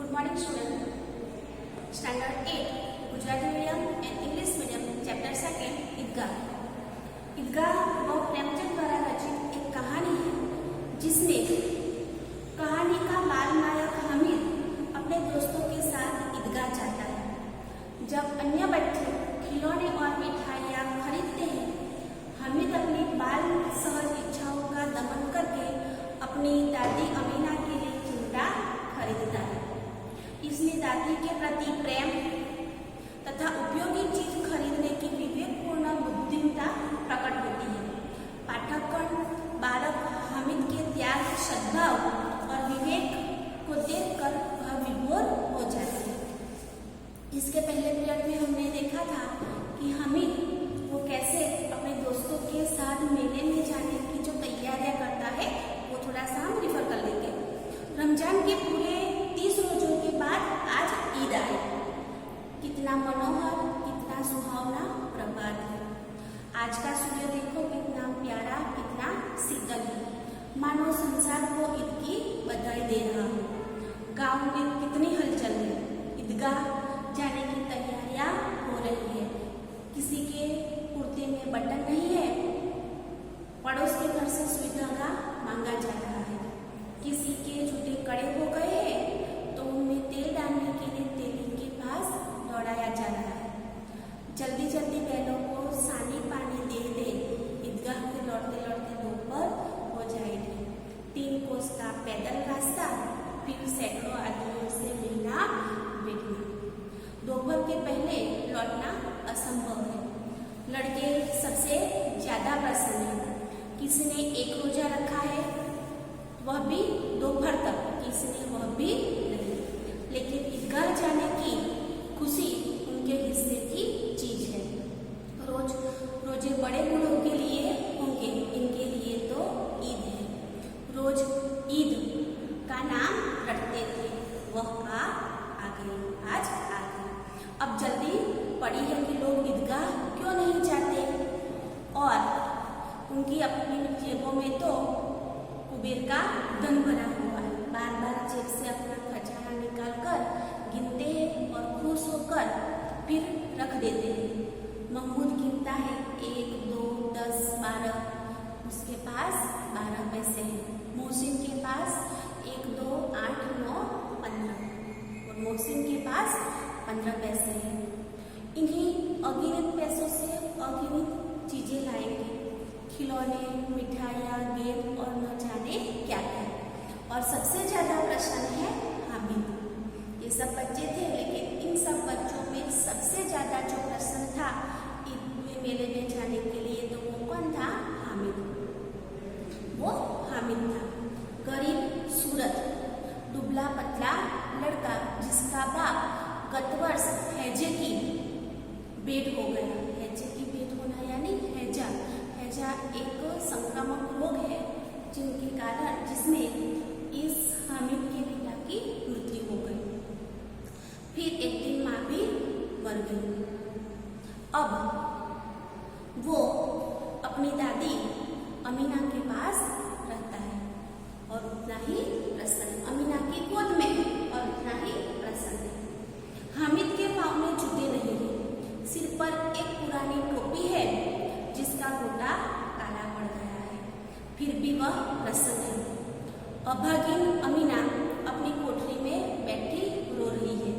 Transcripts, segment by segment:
Good morning student. Standard 8 Gujarati medium and English medium chapter 2 ईदगाह। ईदगाह वो प्रेमचंद द्वारा रचित एक कहानी है जिसमें कहानी का बाल नायक हामिद अपने दोस्तों के साथ ईदगाह जाता है। जब अन्य बच्चे खिलौने और मिठाइयाँ खरीदते हैं, हामिद अपनी बाल सहज इच्छाओं का दमन करके अपनी दादी अमीना के लिए चिमटा खरीदता है। इसमें दादी के प्रति प्रेम तथा उपयोगी चीज खरीदने की विवेकपूर्ण बुद्धिमत्ता प्रकट होती है। पाठकगण बालक हामिद के त्याग, सद्भाव और विवेक को देखकर वह विभोर हो जाते हैं। इसके पहले पीरियड में हमने देखा था कि हामिद वो कैसे अपने दोस्तों के साथ मेले में जाने की जो तैयारियां करता है वो थोड़ा सा हम रिफर कर लेंगे। रमजान के पूरे 30 रोजों के बाद आज ईद आई। कितना मनोहर, कितना सुहावना प्रभात है। आज का सूर्य देखो कितना प्यारा, कितना शीतल है, मानो संसार को ईद की बधाई दे रहा हो। गांव में कितनी हलचल है। ईदगाह जाने की तैयारियां हो रही है। किसी के कुर्ते में बटन नहीं है, पड़ोस के घर से सुई धागा मांगा जा रहा है। किसी के जूते कड़े हो गए हैं तो उनमें तेल डालने के लिए तेली के पास दौड़ाया जा रहा है। जल्दी जल्दी बैलों को सानी पानी दे दे, ईदगाह से लौटते लौटते दोपहर हो जाएगी। 3 कोस का पैदल रास्ता, फिर सैकड़ों आदमियों से मिलना बैठना। दोपहर के पहले लौटना असंभव है। लड़के सबसे ज्यादा प्रसन्न है। किसी ने 1 रोजा रखा है, वह भी दोपहर तक, किसी ने वह भी नहीं। लेकिन ईदगाह जाने की खुशी उनके हिस्से की चीज है। रोजे बड़े बूढ़ों के लिए होंगे, इनके लिए तो ईद है। रोज ईद का नाम रटते थे, वह आ गई, आज आ गई। अब जल्दी पड़ी है कि लोग ईदगाह क्यों नहीं जाते, और उनकी अपनी जेबों में तो कुबेर का धन भरा हुआ है। बार बार जेब से अपना खजाना निकालकर गिनते हैं और खुश होकर फिर रख देते हैं। महमूद गिनता है 1, 2, 10, 12। उसके पास 12 पैसे हैं। मोहसिन के पास 1, 2, 8, 9, 15 और मोहसिन के पास 15 पैसे हैं। इन्हीं अगिनत पैसों से अगिनत चीजें लाएंगे, खिलौने, मिठाइयाँ, गेम और न जाने क्या क्या। और सबसे ज्यादा प्रसन्न है हामिद। ये सब बच्चे थे, लेकिन इन सब बच्चों में सबसे ज्यादा जो प्रसन्न था ईद में मेले में जाने के लिए, तो वो कौन था? हामिद। वो हामिद था, गरीब सूरत, दुबला पतला लड़का जिसका बाप गत वर्ष हैजे की बेड हो गया। हैजे की बेड होना यानी हैजा एक संक्रामक रोग है जिसमें इस हामिद के पिता की मृत्यु हो गई। फिर एक दिन माँ भी मर गई। अब वो अपनी दादी अमीना के पास रहता है और उतना ही प्रसन्न, अमीना की गोद में और उतना ही प्रसन्न है। हामिद के पाँव में जूते नहीं है, सिर पर एक पुरानी टोपी है जिसका गोटा काला पड़ गया है, फिर भी वह प्रसन्न है। अभागिन अमीना अपनी कोठरी में बैठी रो रही है।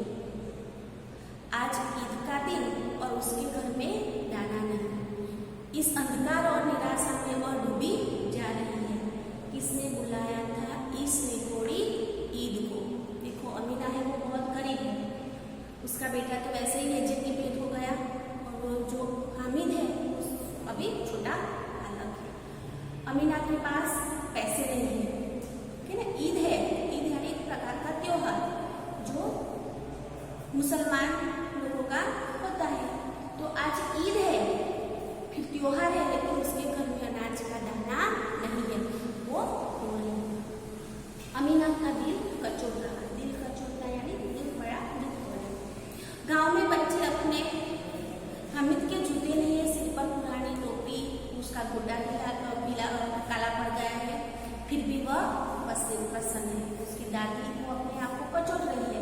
आज ईद का दिन और उसके घर में दाना नहीं। इस अंधकार और निराशा में वह डूबी जा रही है। किसने बुलाया था इसने थोड़ी ईद को? देखो अमीना है वो बहुत गरीब है, उसका बेटा तो वैसे ही हैजे की पेट हो गया, और वो जो हामिद है अभी छोटा बालक है। अमीना के पास पैसे नहीं है, ठीक है ना। ईद है, ईद यानी एक प्रकार का त्योहार जो मुसलमान लोगों का होता है। तो आज ईद है, फिर त्योहार है, लेकिन उसके घर में अनाज का दाना नहीं है, वो रो रही है। अमीना का दिल कचोट रहा, दिल कचोटना यानी दिल बड़ा दुख हो रहा। गाँव में बच्चे अपने हामिद के जूते नहीं है, सिर पर पुरानी टोपी, उसका गोटा पीला काला पड़ गया है, फिर भी वह प्रसन्न है। उसकी दादी वो अपने आप को कचोट रही है।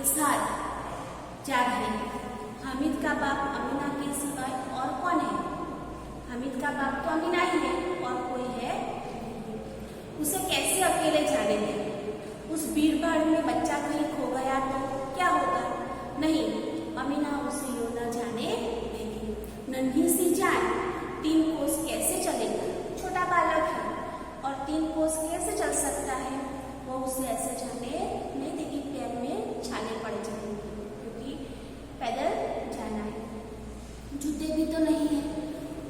साथ जा रहे हैं। हामिद का बाप अमीना के सिवाय और कौन है? हामिद का बाप तो अमीना ही है, और कोई है? उसे कैसे अकेले जाने दें? उस भीड़ भाड़ में बच्चा कहीं खो गया तो क्या होगा? नहीं, अमीना उसे यूं न जाने देगी। नन्ही सी जान 3 कोस कैसे चलेगा? छोटा बालक है और 3 कोस कैसे चल सकता है? वो उसे ऐसे जाने नहीं देगी, पैर में छाले पड़ जाएंगे, क्योंकि पैदल जाना है। जूते भी तो नहीं है।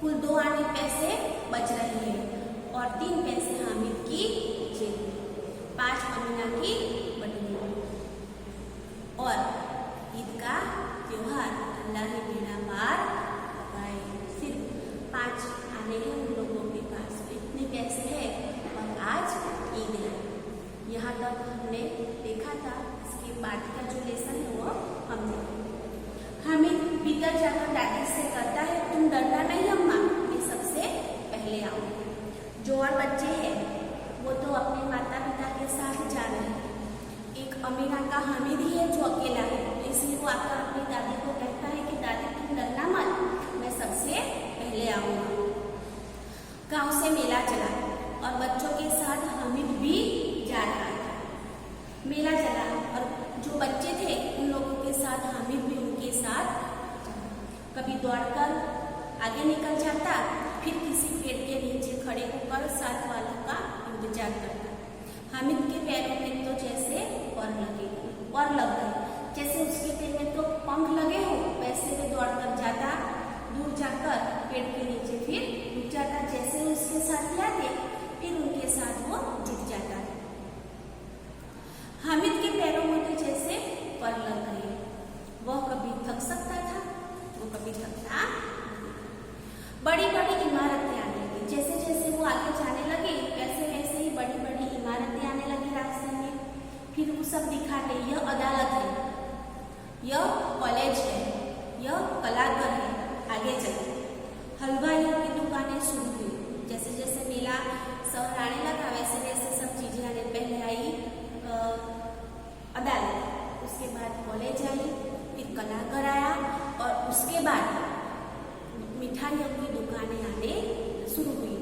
कुल 2 आने पैसे बच रहे हैं और 3 पैसे हामिद की जेब में, 5 अमीना की बटुए में। और ईद का त्योहार अल्लाह ने बेड़ा पार लगाए। सिर्फ 5 आने हैं उन लोगों के पास, इतने पैसे हैं और आज ईद है। यहाँ तक हमने देखा था। इसके बाद का जो लेसन है वो हमने हामिद भीतर जाकर दादी से कहता है, तुम डरना नहीं अम्मा, मैं सबसे पहले आऊँगा। जो और बच्चे हैं वो तो अपने माता पिता के साथ जा रहे हैं। एक अमीना का हामिद ही है जो अकेला है, इसलिए वो आकर अपनी दादी को कहता है कि दादी तुम डरना मत, मैं सबसे पहले आऊँगा। गाँव से मेला चला और बच्चों के साथ हामिद भी जा रहा था। मेला चला और जो बच्चे थे उन लोगों के साथ हामिद भी उनके साथ कभी दौड़कर आगे निकल जाता, फिर किसी पेड़ के नीचे खड़े होकर साथ वालों का इंतजार करता। हामिद के पैरों में तो जैसे और लग गए, जैसे उसके पैर में तो पंख लगे हो, वैसे वो दौड़कर जाता, दूर जाकर पेड़ के नीचे फिर रुक जाता। जैसे उसके साथ जाते फिर उनके साथ वो जुट जाता। हामिद के पैरों में तो जैसे पर लग गए। वह कभी थक सकता था, वो कभी थकता। बड़ी बड़ी इमारतें आने लगी। जैसे जैसे वो आगे जाने लगे वैसे वैसे ही बड़ी बड़ी इमारतें आने लगी रास्ते में। फिर वो सब दिखाते, यह अदालत है, यह कॉलेज है, यह कलाघर है, आगे चले। हलवाइयों की दुकानें शुरू हुई। जैसे जैसे मेला शहर आने लगा वैसे वैसे सब चीजें आने। पहले आई अदालत, उसके बाद कॉलेज आई, फिर कलाघर आया और उसके बाद मिठाइयों की दुकानें आने शुरू हुई।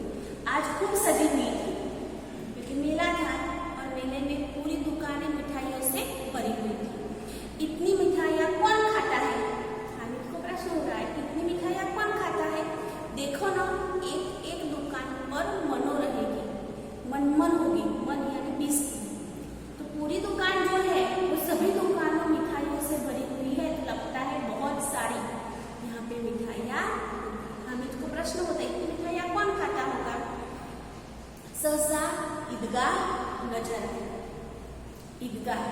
आज खूब सजी हुई थी क्योंकि मेला था और मेले में पूरी दुकानें मिठाइयों से भरी हुई थी। इतनी मिठाइयाँ कौन खाता है? हामिद को प्रश्न हो रहा है, इतनी मिठाइयाँ कौन खाता है? देखो ना, एक एक दुकान पर मनो रहेगी, मन होगी, मन यानी 20 की। तो पूरी दुकान जो है वो सभी दुकानों मिठाइयों से भरी हुई है। तो लगता है बहुत सारी यहाँ पे मिठाइयाँ। हामिद को प्रश्न होता है, इतनी मिठाइयाँ कौन खाता होगा? सहसा ईदगाह नजर आई। ईदगाह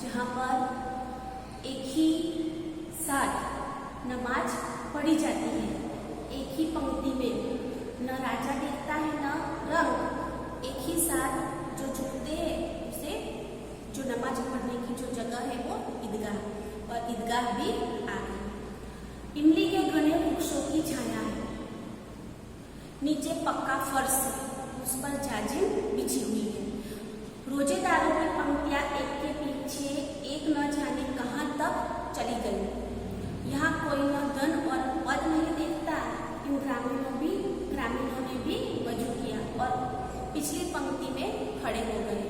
जहाँ पर एक ही साथ नमाज पढ़ी जाती है, एक ही पंक्ति में, न राजा देखता है न रंग, एक ही साथ जो झुकते हैं उसे, जो नमाज पढ़ने की जो जगह है वो ईदगाह, और ईदगाह भी आ गई। इमली के घने वृक्षों की छाया है, नीचे पक्का फर्श है, उस पर जाजिम बिछी हुई है। रोजेदारों की पंक्तियां एक के पीछे एक न जाने कहाँ तक चली गई। यहाँ कोई न धन और पद नहीं देखता। इन ग्रामीणों ने भी वजू किया और पिछली पंक्ति में खड़े हो गए।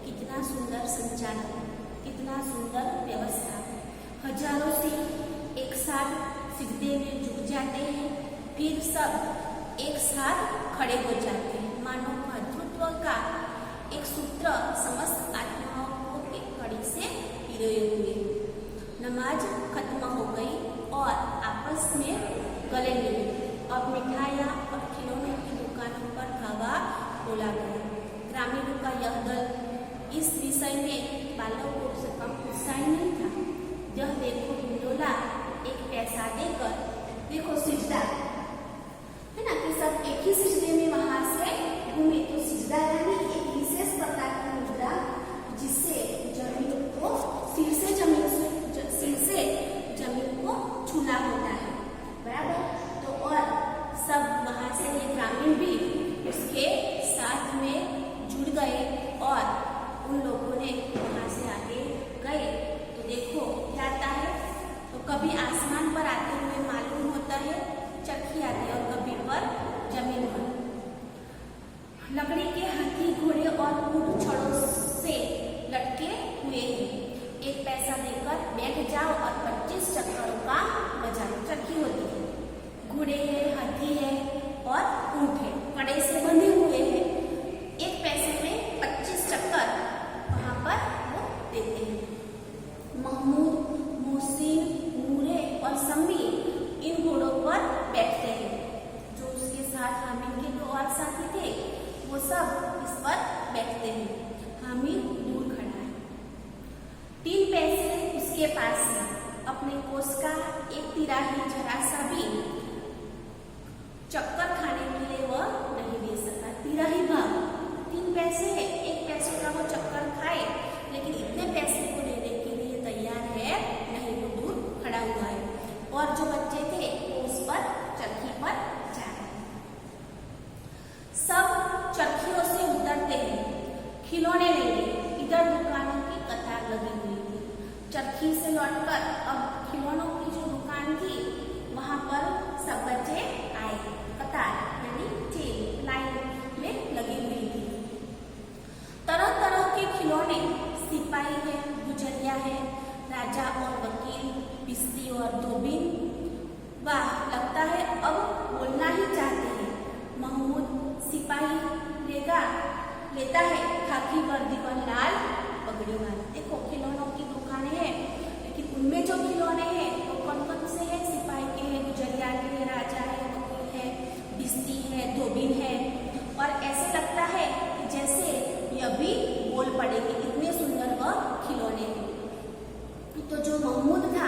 कितना सुंदर संचालन, कितना सुंदर व्यवस्था। हजारों से एक साथ सिजदे में झुक जाते हैं, फिर सब एक साथ खड़े हो जाते हैं। मानव मातृत्व का एक सूत्र समस्त आत्माओं को एक कड़ी से पिरोए हुए। नमाज खत्म हो गई और आपस में गले मिले। अब मिठाइयाँ और खिलौनों की दुकानों पर धावा खोला गया। ग्रामीणों का यह दल इस विषय में बालकों से कम उत्साही नहीं था। यह देखो हिंडोला, एक पैसा देकर देखो सिजदा, है ना, कि सब एक ही सिजदे में वहां से घूमे। तो सिजदा यानी एक विशेष प्रकार की मुद्रा जिससे जमीन को सिर से जमीन को छूना होता है, बराबर। तो और सब वहां से ये ग्रामीण भी उसके साथ में जुड़ गए और उन लोगों ने वहां से आगे गए तो कभी आसमान पर आते हुए मालूम होता है चरखी आती है, और कभी पर जमीन पर। लकड़ी के हाथी, घोड़े और ऊंट छड़ों से लटके हुए हैं। 1 पैसा देकर बैठ जाओ और 25 चक्करों का मजा लो। चरखी होती है, घोड़े है, हाथी है और ऊंट है, कड़े से बंधे हुए हैं। 1 पैसे में 25 चक्कर वहां पर वो देते हैं। महमूद, मोहसिन, नूरे और सम्मी इन घोड़ों पर बैठते हैं। जो उसके साथ हामिद के 2 और साथी थे वो सब इस पर बैठते हैं। हामिद दूर खड़ा है। 3 पैसे उसके पास है। अपने कोस का 1 तिराही जरा सा भी चक्कर खाने के लिए वह नहीं दे सका। तिराही भाग, 3 पैसे है, 1 पैसे का वो चक्कर खाए, लेकिन इतने पैसे को देने के लिए तैयार है नहीं, वो दूर खड़ा हुआ है। और जो बच्चे थे वो उस पर चरखी पर जा रहे हैं। सब चरखियों से उतरते हैं, खिलौने लेंगे। इधर दुकानों की कतार लगी हुई थी। चरखी से लौटकर अब खिलौनों की जो दुकान थी वहां पर सब बच्चे आए। कतार यानी चेन, लाइन में लगी हुई थी। तरह तरह के खिलौने, सिपाही है, गुजरिया है, राजा और वकील, बिस्ती और धोबी। वाह, लगता है अब बोलना ही चाहते हैं। महमूद सिपाही लेता है खाकी वर्दी और लाल पगड़ी वाला। देखो खिलौनों की दुकानें हैं, लेकिन उनमें जो खिलौने हैं वो कौन कौन से हैं? सिपाही के हैं, गुजरिया के हैं, राजा है, वकील है, बिस्ती है, धोबी है। और ऐसे लगता है कि जैसे ये भी बोल पड़ेगी, इतने सुंदर वह खिलौने हैं। तो जो महमूद था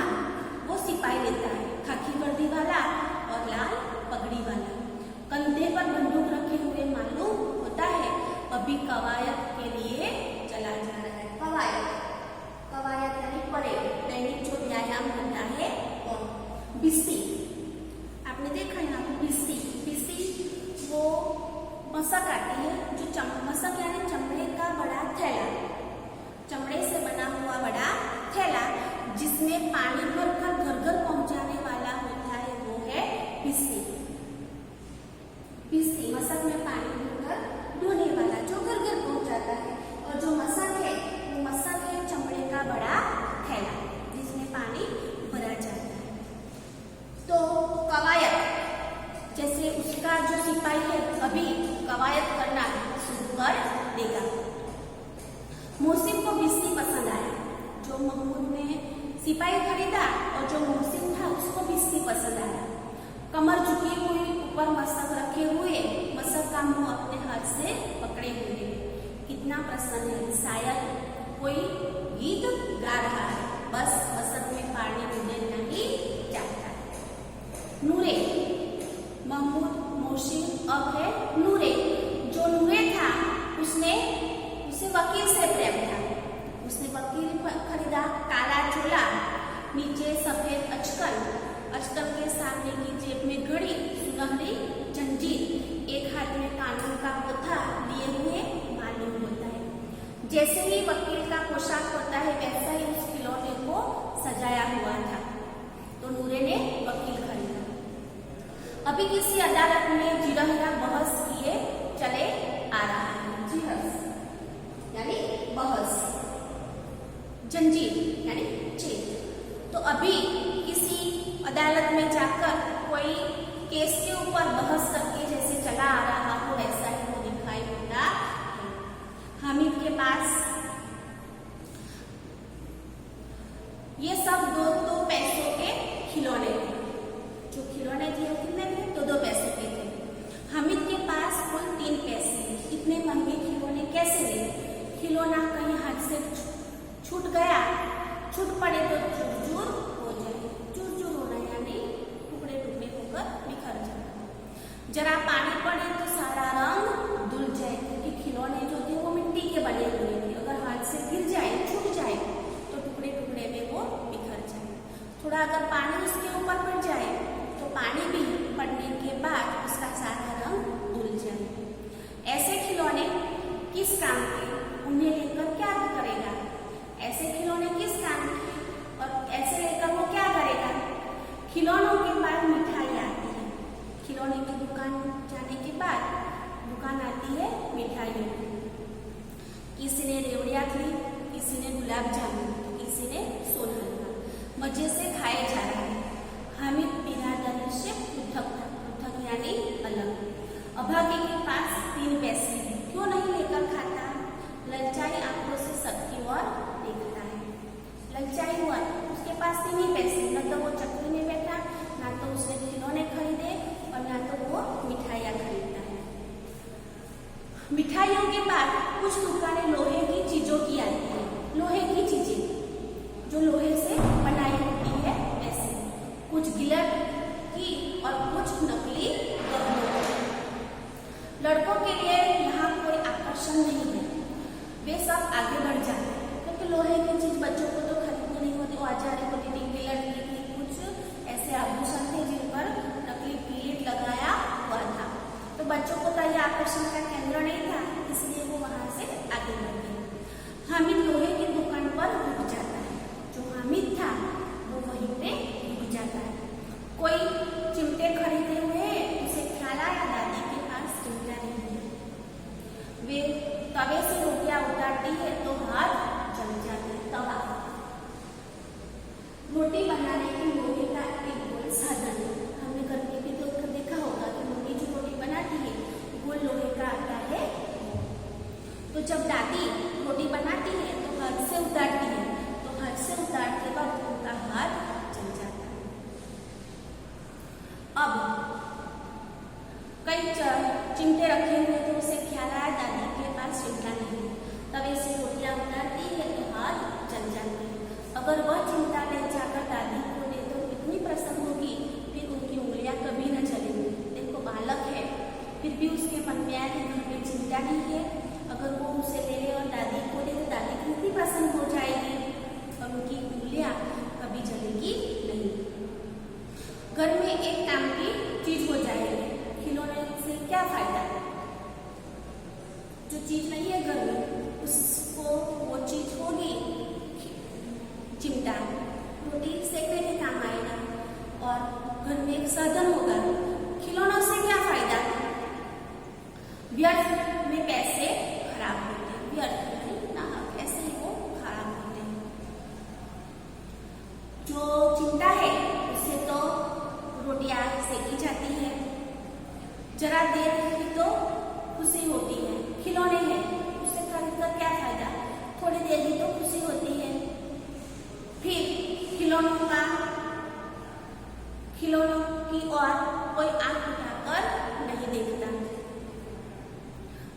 वो सिपाही लेता है, खाकी वर्दी वाला और लाल पगड़ी वाला। कंधे पर बंदूक रखे हुए मालूम होता है अभी कवायद के लिए चला जा रहा है। कवायद यानी परेड, दैनिक जो व्यायाम होता है। और बिस्ती, आपने देखा है ना, बिस्ती वो मशक आती है, जो मशक यानी चमड़े का बड़ा थैला, चमड़े से बना हुआ बड़ा थैला जिसमें पानी भरकर घर घर पहुंचाने वाला होता है, वो है बिस्ती। मशक में पानी भरकर ढोने वाला जो घर घर पहुंचाता है। और जो मशक है वो मशक है चमड़े का बड़ा थैला जिसमें पानी भरा जाता है। तो कवायद, जैसे उसका जो सिपाही है अभी कवायद करना शुरू कर देगा। मोहसिन को बिस्ती पसंद आया। जो महमूद ने सिपाही खरीदा और जो मोहसिन था उसको बिस्ती पसंद आया। कमर झुकी हुई, ऊपर मशक रखे हुए, मशक का मुंह अपने हाथ से पकड़े हुए, कितना प्रसन्न है। शायद कोई गीत गा रहा है, बस मशक में पानी मुझे नहीं चाहता है। नूरे, महमूद, मोहसिन अब है नूरे। जो नूरे था उसे वकील से प्रेम था। उसने वकील खरीदा, काला चोला, नीचे सफेद अचकल के सामने की जेब में घड़ी, सुनहरी जंजीर, एक हाथ में कानून का पोथा लिए हुए मालूम होता है। जैसे ही वकील का पोशाक होता है वैसा ही उस खिलौने को सजाया हुआ था। तो नूरे ने वकील खरीदा। अभी किसी अदालत में जिरहरा बहस किए चले आ रहा है। जिरह यानी बहस, जंजीर यानी चेन। तो अभी किसी अदालत में जाकर कोई केस के ऊपर बहस करके जैसे चला आ रहा हो, ऐसा ही वो दिखाई देता है। हामिद के पास ये सब दो पैसों के खिलौने थे। जो खिलौने थे वो कितने थे? 2 पैसों के थे। हामिद के पास कुल 3 पैसे। इतने महंगे खिलौने कैसे ले? खिलौना कहीं हाथ से छूट गया, छूट पड़े तो चूर हो जाए। चूर होना यानी टुकड़े टुकड़े होकर बिखर जाना। जरा पानी पड़े तो सारा रंग धुल जाए, क्योंकि खिलौने जो थे वो मिट्टी के बने हुए थे। अगर हाथ से गिर जाए, छूट जाए तो टुकड़े टुकड़े में वो बिखर जाए। थोड़ा अगर पानी उसके ऊपर पड़ जाए तो पानी भी पड़ने के बाद उसका सारा रंग धुल जाए। ऐसे खिलौने किस काम के? उन्हें लेकर क्या करेगा? ऐसे खिलौने किस काम के और ऐसे लेकर वो क्या करेगा? दुकान जाने के बाद दुकान आती है मिठाइयों की। किसी ने रेवड़िया ली, किसी ने गुलाब जामुन, तो किसी ने सोन हलवा। मजे से खाए जा रहा है। हामिद बिरादरी से पृथक था, पृथक यानी अलग। अभागे के पास 3 पैसे क्यों नहीं लेकर खाता? ललचाई आंखों से सबकी ओर देखता है। ललचाई हुआ, उसके पास 3 ही पैसे, न तो वो चक्की में बैठा, ना तो उसने खिलौने खरीदे और ना तो वो मिठाइयाँ खरीदता है। मिठाइयों के बाद कुछ दुकानें लोहे की चीजों की आती है। लोहे की चीजें जो लोहे से बनाई होती है वैसे, कुछ गिलट की और कुछ नकली गहनों की। लड़कों के लिए यहाँ कोई आकर्षण नहीं है, वे सब आगे बढ़ जाते हैं क्योंकि लोहे की चीज बच्चों को तो खरीदनी नहीं होती। औजारें होती थी, गिलट की, कुछ ऐसे आभूषण थे जिन पर नकली गिलट लगाया हुआ था, तो बच्चों को तो यह आकर्षण का केंद्र नहीं था, इसलिए वो वहां से आगे बढ़ गए। हामिद लोहे की दुकान पर रुक जाता है। जो हामिद था वो वहीं पे रुक जाता है। कोई चिमटे खरीदे हुए, उसे ख्याल आया दादी के पास चिमटा नहीं है। वे तवे से रोटियां उतारती है तो हाथ जल जाते हैं। तवा रोटी बनाने के लोहे का एक गोल साधन है। हमने घर में भी देखा होगा कि मम्मी जो रोटी बनाती है गोल लोहे का आता है। तो जब दादी रोटी बनाती है तो हाथ से उतारती है, तो हाथ से उतारते वक्त उनका हाथ जल जाता है। अब कई चिमटे रखे हुए थे, उसे ख्याल आया दादी के पास चिमटा नहीं है। तवे से रोटियां उतारती है तो हाथ जल जाते हैं। अगर वह चिमटा ले जाकर दादी को दे तो इतनी प्रसन्न होगी, फिर उनकी उंगलियां कभी न चलेंगी। देखो बालक है, फिर भी उसके मन में आया कि घर में चिमटा नहीं है, अगर वो उसे ले ले और दादी को दे तो दादी कितनी प्रसन्न हो जाएगी और उनकी उंगलियां कभी जलेगी नहीं। घर में एक काम की चीज हो जाएगी। खिलौने से क्या फायदा? जो चीज नहीं है घर में उसको वो चीज होगी चिमटा, रोटी सेकने के काम आएगा और घर में एक साधन होगा। खिलौनों से क्या फायदा? व्यर्थ में पैसे खराब होते हैं, व्यर्थ नहीं ना, ऐसे ही वो खराब होते हैं। जो चिमटा है उससे तो रोटियां सेकी जाती है, जरा देर ही तो खुशी होती है। खिलौने हैं, उससे खरीदकर क्या फायदा? थोड़ी देर ही तो खुशी होती है। फिर खिलौनों की ओर कोई आंख उठाकर नहीं देखता,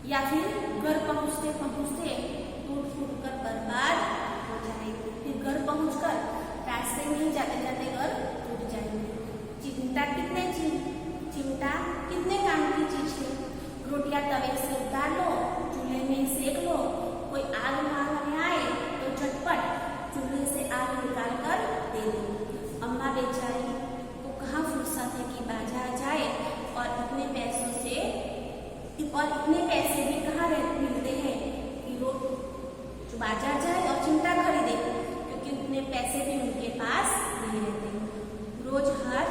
या फिर घर पहुंचते पहुंचते टूट फूट कर बर्बाद हो जाएंगे। फिर घर पहुंचकर रास्ते में ही जाते जाते घर टूट जाएंगे। चिमटा कितने काम की चीज है? रोटियां तवे से उतार लो, चूल्हे में सेक लो, कोई आग मांगने आए तो झटपट चूल्हे से आग निकाल कर दे दो। अम्मा बेचारी को कहाँ फुर्सत है कि बाजार जाए और इतने पैसे भी कहाँ मिलते हैं कि वो जो बाजार जाए और चिमटा खरीदे, क्योंकि उतने पैसे भी उनके पास नहीं रहते। रोज हाथ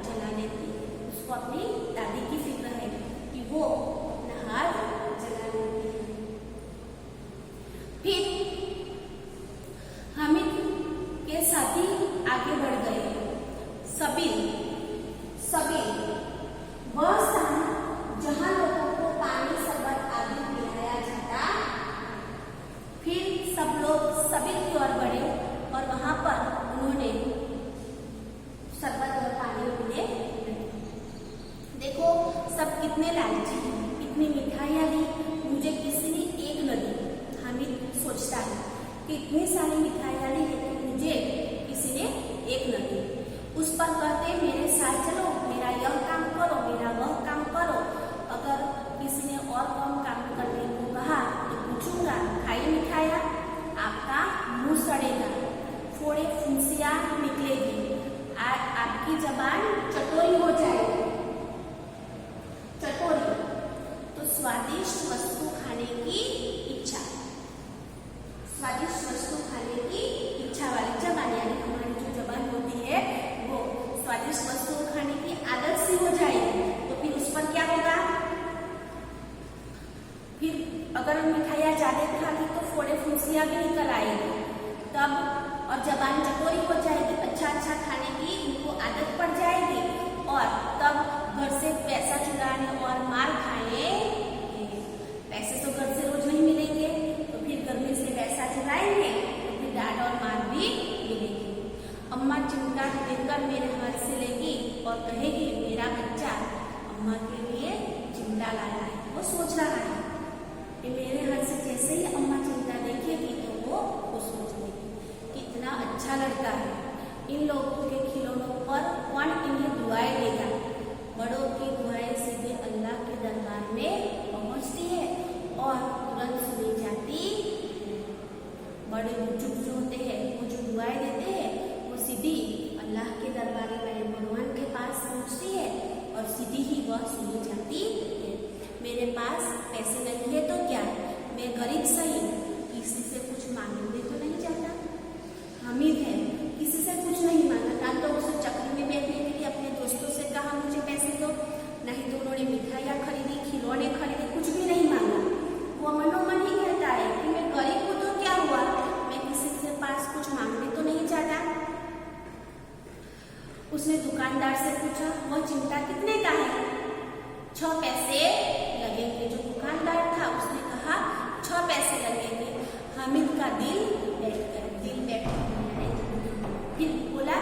जला लेती है, उसको अपनी दादी की फिक्र है कि वो अपना हाथ जला लेती है। फिर हामिद के साथी आगे बढ़ गए। सबील वह स्थान जहां लोगों को पानी शरबत आदि पिलाया जाता। फिर सब लोग सबील की ओर बढ़े और वहां पर उन्होंने शरबत और पानी पीने लगे। देखो सब कितने लालची हैं, इतनी मिठाइयाँ दी, मुझे किसी ने एक न दी। हामिद सोचता है कि इतनी सारी मिठाइयाँ दी लेकिन मुझे किसी ने एक न दी। उस पर कहते मेरे साथ चलो, मेरा यह काम करो, मेरा वह काम करो। अगर किसी ने और कम काम करने को कहा तो पूछूंगा, खाई मिठाइयाँ? आपका मुंह सड़ेगा, फोड़े फुंसियाँ निकलेगी, आपकी जबान चटोरी हो जाएगी। चटोरी तो स्वादिष्ट वस्तु खाने की इच्छा, स्वादिष्ट वस्तु खाने की इच्छा वाली जबान, यानी हमारी जो जबान होती है वो स्वादिष्ट वस्तु खाने की आदत सी हो जाएगी। तो फिर उस पर क्या खुशियाँ भी निकल आएगी। तब और जबान चटोरी हो जाएगी, अच्छा अच्छा खाने की उनको आदत पड़ जाएगी और तब घर से पैसा चुराने और मार खाएंगे। पैसे तो घर से रोज नहीं मिलेंगे, तो फिर घर में से पैसा चुराएंगे तो फिर डांट और मार भी मिलेगी। अम्मा चिमटा देकर मेरे हाथ से लेगी और कहेगी मेरा बच्चा अम्मा के लिए चिमटा लाया है। वो सोच रहा है कि मेरे हाथ से जैसे ही अम्मा चिमटा देखेगी तो वो सोच लेगी कितना अच्छा लड़का है। इन लोगों के खिलौनों पर कौन इन्हें दुआएं देगा। बड़ों की दुआएं सीधे अल्लाह के दरबार में पहुंचती है और तुरंत सुनी जाती। बड़े बुजुर्ग जो होते हैं वो जो दुआएं देते हैं वो सीधी अल्लाह के दरबार में भगवान के पास पहुंचती है और सीधी ही वह सुनी जाती है। मेरे पास पैसे नहीं है तो क्या, मैं गरीब सही, किसी से कुछ मांगने तो नहीं जाता। हामिद है, किसी से कुछ नहीं मांगा, ना तो उसे चक्री में बैठने के लिए अपने दोस्तों से कहा मुझे पैसे दो, नहीं तो उन्होंने मिठाइयाँ खरीदी, खिलौने खरीदे, कुछ भी नहीं मांगा। वो मनोमन ही कहता है कि मैं गरीब हूँ तो क्या हुआ, मैं किसी से पास कुछ मांगने तो नहीं जाता। उसने दुकानदार से पूछा वह चिमटा कितने का है। 6 पैसे लगेंगे। जो दुकानदार था उसने कहा 6 पैसे लगेंगे। हामिद का दिल बैठ गया, फिर बोला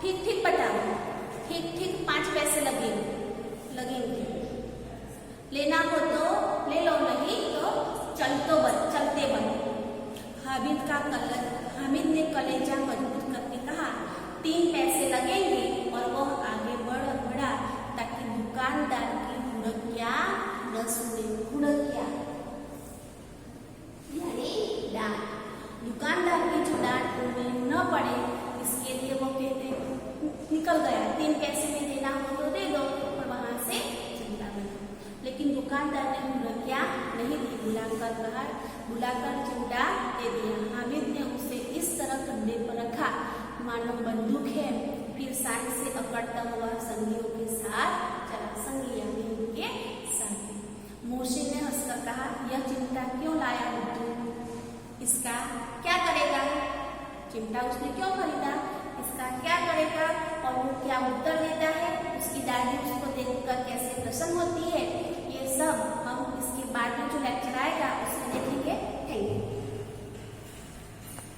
ठीक ठीक बताओ, ठीक ठीक 5 पैसे लगेंगे। लेना हो तो ले लो, नहीं तो चलते बनो। हामिद ने कलेजा मजबूत करके कहा 3 पैसे लगेंगे और वह आगे बढ़ा ताकि दुकानदार की हुड़किया न सुने। हुड़किया यानी डांट, दुकानदार की जो डांट उन्हें न पड़े इसके लिए वो कहते निकल गया, 3 पैसे में देना हो तो दे दो और वहां से चिंता बना। लेकिन दुकानदार ने हुड़किया नहीं दी, बुलाकर चिमटा दे दिया। हामिद ने उसे इस तरह कंधे पर रखा मानो बंदूक है, फिर साथ से अकड़ता हुआ संगियों के साथ चला। संगी यानी उनके साथी। मोहसिन ने हंसकर कहा यह चिमटा क्यों लाया बुद्धू, इसका क्या करेगा। चिमटा उसने क्यों खरीदा, इसका क्या करेगा। और वो क्या उत्तर देता है, उसकी दादी उसको देखकर कैसे प्रसन्न होती है